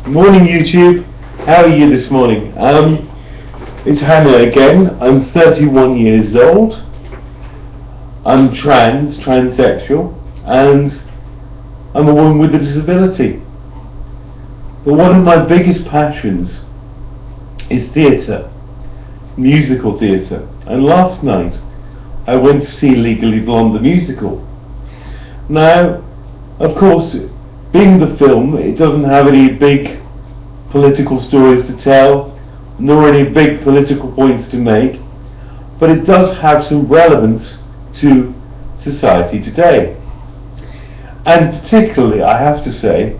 Morning YouTube, how are you this morning? It's Hannah again. I'm 31 years old. I'm transsexual, and I'm a woman with a disability. But one of my biggest passions is theatre, musical theatre. And last night I went to see Legally Blonde the musical. Now, of course, being the film, it doesn't have any big political stories to tell, nor any big political points to make, but it does have some relevance to society today. And particularly, I have to say,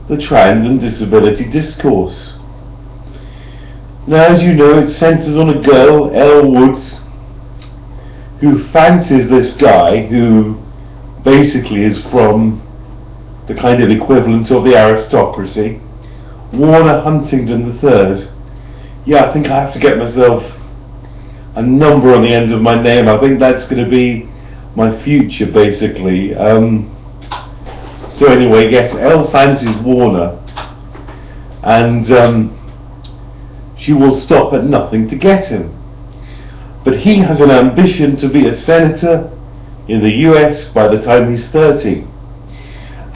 the trans and disability discourse. Now, as you know, it centres on a girl, Elle Woods, who fancies this guy who basically is from the kind of equivalent of the aristocracy, Warner Huntington III. Yeah, I think I have to get myself a number on the end of my name. I think that's going to be my future, basically. So anyway, yes, Elle fancies Warner, and she will stop at nothing to get him. But he has an ambition to be a senator in the US by the time he's 30.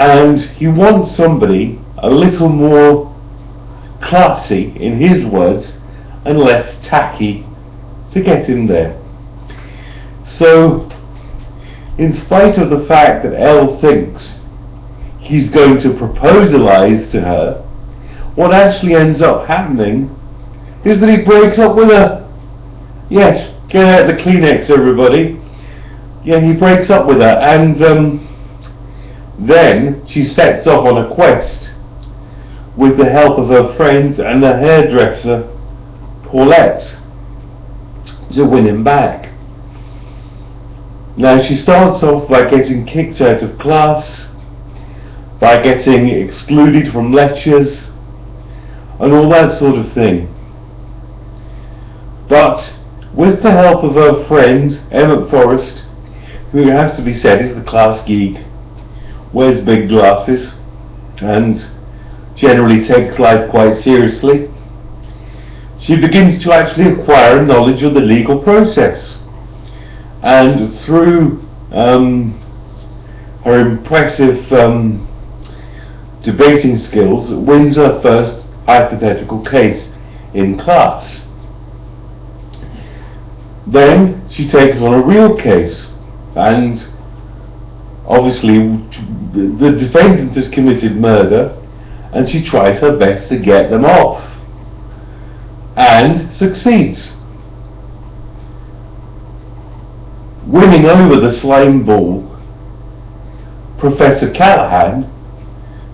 And he wants somebody a little more classy, in his words, and less tacky to get him there. So, in spite of the fact that Elle thinks he's going to proposalize to her, what actually ends up happening is that he breaks up with her. Yes, get out the Kleenex, everybody. Yeah, he breaks up with her, and then she sets off on a quest with the help of her friends and the hairdresser Paulette to win him back. Now, she starts off by getting kicked out of class, by getting excluded from lectures, and all that sort of thing. But with the help of her friend Emmett Forrest, who has to be said is the class geek, wears big glasses, and generally takes life quite seriously, she begins to actually acquire knowledge of the legal process, and through her impressive debating skills, wins her first hypothetical case in class. Then she takes on a real case, and obviously the defendant has committed murder, and she tries her best to get them off, and succeeds, winning over the slime ball Professor Callahan,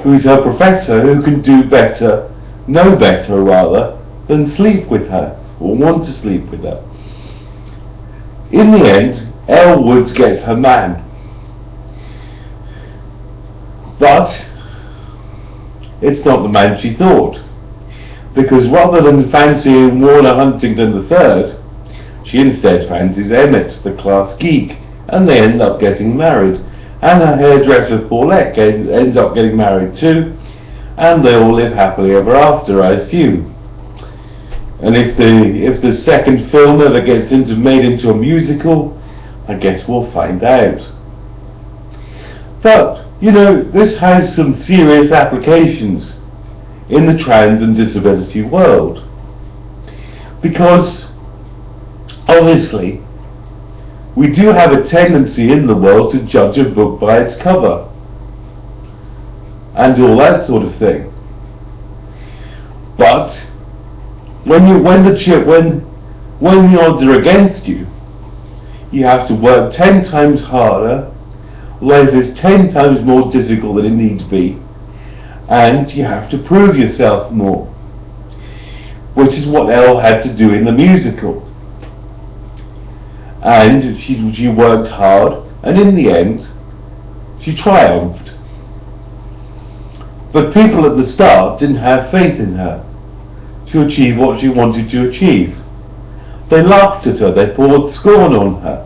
who is her professor, who can do better, know better rather, than sleep with her, or want to sleep with her. In the end, Elle Woods gets her man. But it's not the man she thought, because rather than fancying Warner Huntington III, she instead fancies Emmett, the class geek, and they end up getting married. And her hairdresser Paulette ends up getting married too, and they all live happily ever after, I assume. And if the second film ever gets made into a musical, I guess we'll find out. But, you know, this has some serious applications in the trans and disability world. Because, obviously, we do have a tendency in the world to judge a book by its cover, and all that sort of thing. But when the odds are against you, you have to work 10 times harder. Life is 10 times more difficult than it needs to be, and you have to prove yourself more, which is what Elle had to do in the musical. And she worked hard, and in the end, she triumphed. But people at the start didn't have faith in her to achieve what she wanted to achieve. They laughed at her, they poured scorn on her,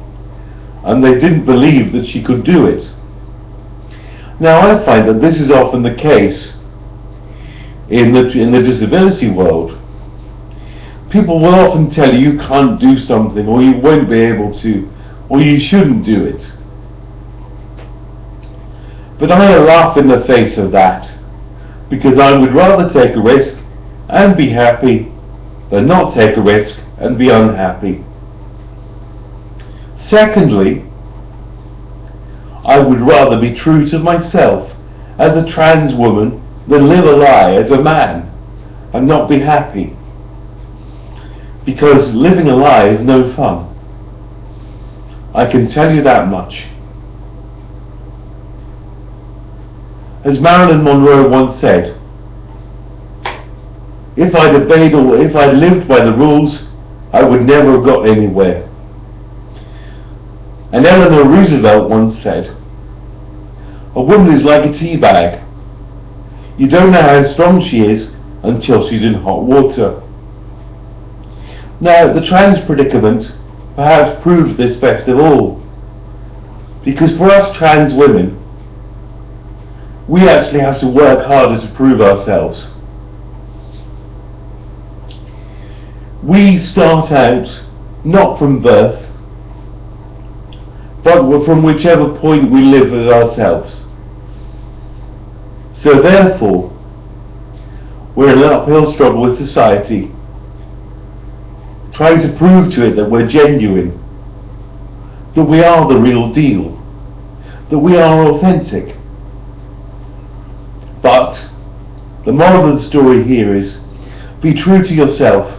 and they didn't believe that she could do it. Now, I find that this is often the case in the disability world. People will often tell you you can't do something, or you won't be able to, or you shouldn't do it. But I laugh in the face of that, because I would rather take a risk and be happy than not take a risk and be unhappy. Secondly, I would rather be true to myself as a trans woman than live a lie as a man and not be happy. Because living a lie is no fun. I can tell you that much. As Marilyn Monroe once said, if I'd obeyed or if I'd lived by the rules, I would never have got anywhere. And Eleanor Roosevelt once said, a woman is like a tea bag. You don't know how strong she is until she's in hot water. Now, the trans predicament perhaps proves this best of all, because for us trans women, we actually have to work harder to prove ourselves. We start out not from birth, but from whichever point we live with ourselves. So therefore, we're in an uphill struggle with society, trying to prove to it that we're genuine, that we are the real deal, that we are authentic. But the moral of the story here is, be true to yourself.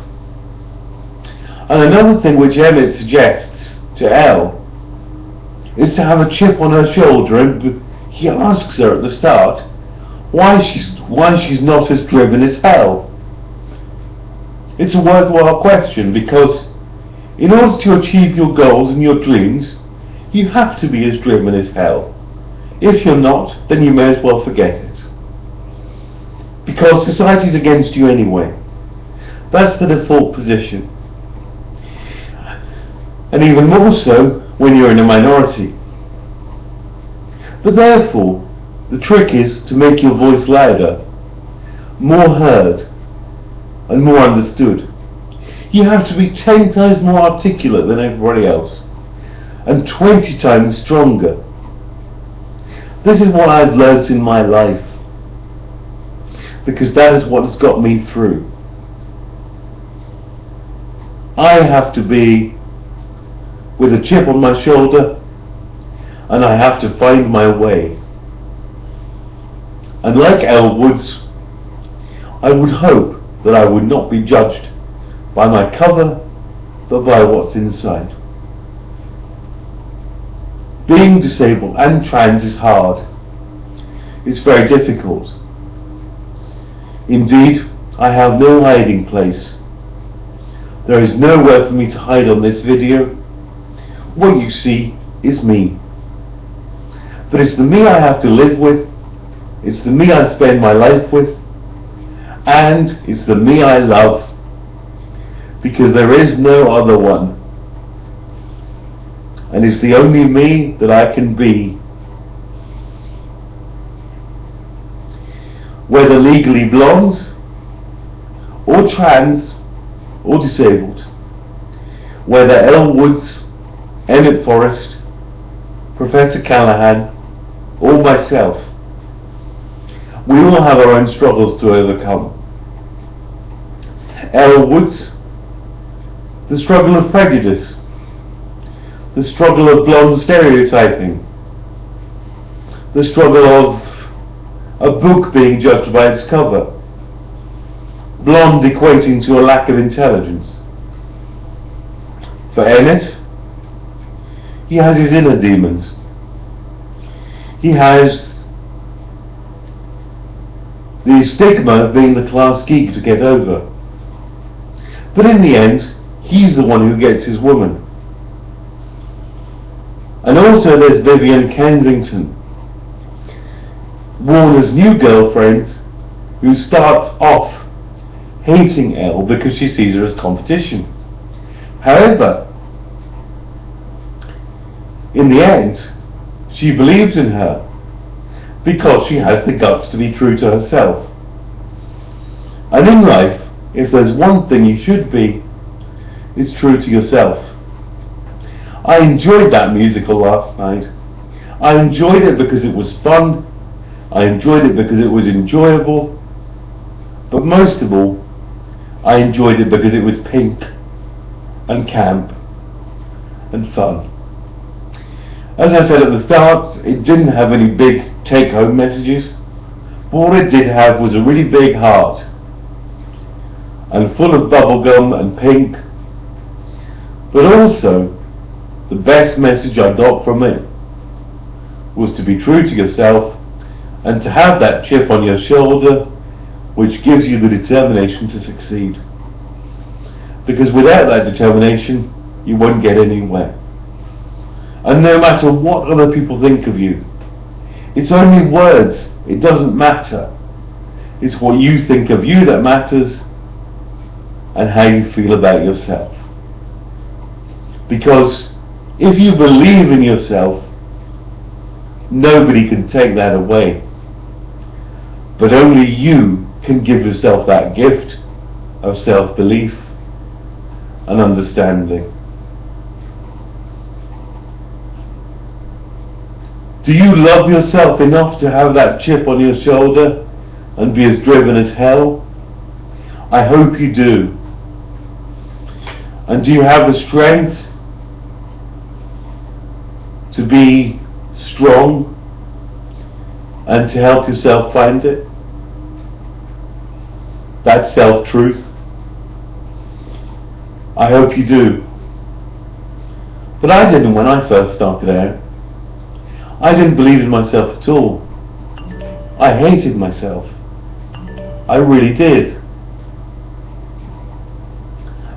And another thing which Emmett suggests to Elle is to have a chip on her shoulder, and he asks her at the start why she's not as driven as hell. It's a worthwhile question, because in order to achieve your goals and your dreams, you have to be as driven as hell. If you're not, then you may as well forget it. Because society's against you anyway. That's the default position. And even more so when you're in a minority. But therefore, the trick is to make your voice louder, more heard, and more understood. You have to be 10 times more articulate than everybody else, and 20 times stronger. This is what I've learnt in my life, because that is what has got me through. I have to be with a chip on my shoulder, and I have to find my way. And like Elle Woods, I would hope that I would not be judged by my cover, but by what's inside. Being disabled and trans is hard. It's very difficult. Indeed, I have no hiding place. There is nowhere for me to hide on this video. What you see is me. But it's the me I have to live with, it's the me I spend my life with, and it's the me I love, because there is no other one. And it's the only me that I can be. Whether legally blonde, or trans, or disabled. Whether Elle Woods, Emmett Forrest, Professor Callahan, or myself. We all have our own struggles to overcome. Elle Woods, the struggle of prejudice, the struggle of blonde stereotyping, the struggle of a book being judged by its cover, blonde equating to a lack of intelligence. For Emmett, he has his inner demons. He has the stigma of being the class geek to get over. But in the end, he's the one who gets his woman. And also there's Vivian Kensington, Warner's new girlfriend, who starts off hating Elle because she sees her as competition. However, in the end, she believes in her because she has the guts to be true to herself. And in life, if there's one thing you should be, it's true to yourself. I enjoyed that musical last night. I enjoyed it because it was fun. I enjoyed it because it was enjoyable. But most of all, I enjoyed it because it was Pink and camp and fun. As I said at the start, it didn't have any big take-home messages, but what it did have was a really big heart, and full of bubblegum and pink. But also, the best message I got from it was to be true to yourself and to have that chip on your shoulder which gives you the determination to succeed. Because without that determination, you won't get anywhere. And no matter what other people think of you, it's only words, it doesn't matter. It's what you think of you that matters, and how you feel about yourself. Because if you believe in yourself, nobody can take that away. But only you can give yourself that gift of self-belief and understanding. Do you love yourself enough to have that chip on your shoulder and be as driven as hell? I hope you do. And do you have the strength to be strong and to help yourself find it? That self-truth? I hope you do. But I didn't when I first started out. I didn't believe in myself at all. I hated myself. I really did.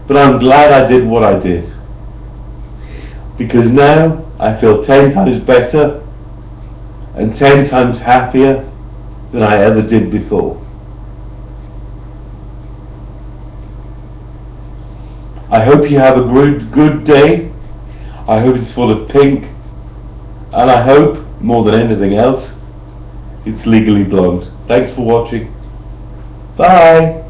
But I'm glad I did what I did. Because now I feel 10 times better and 10 times happier than I ever did before. I hope you have a good day. I hope it's full of pink. And I hope, more than anything else, it's Legally Blonde. Thanks for watching. Bye!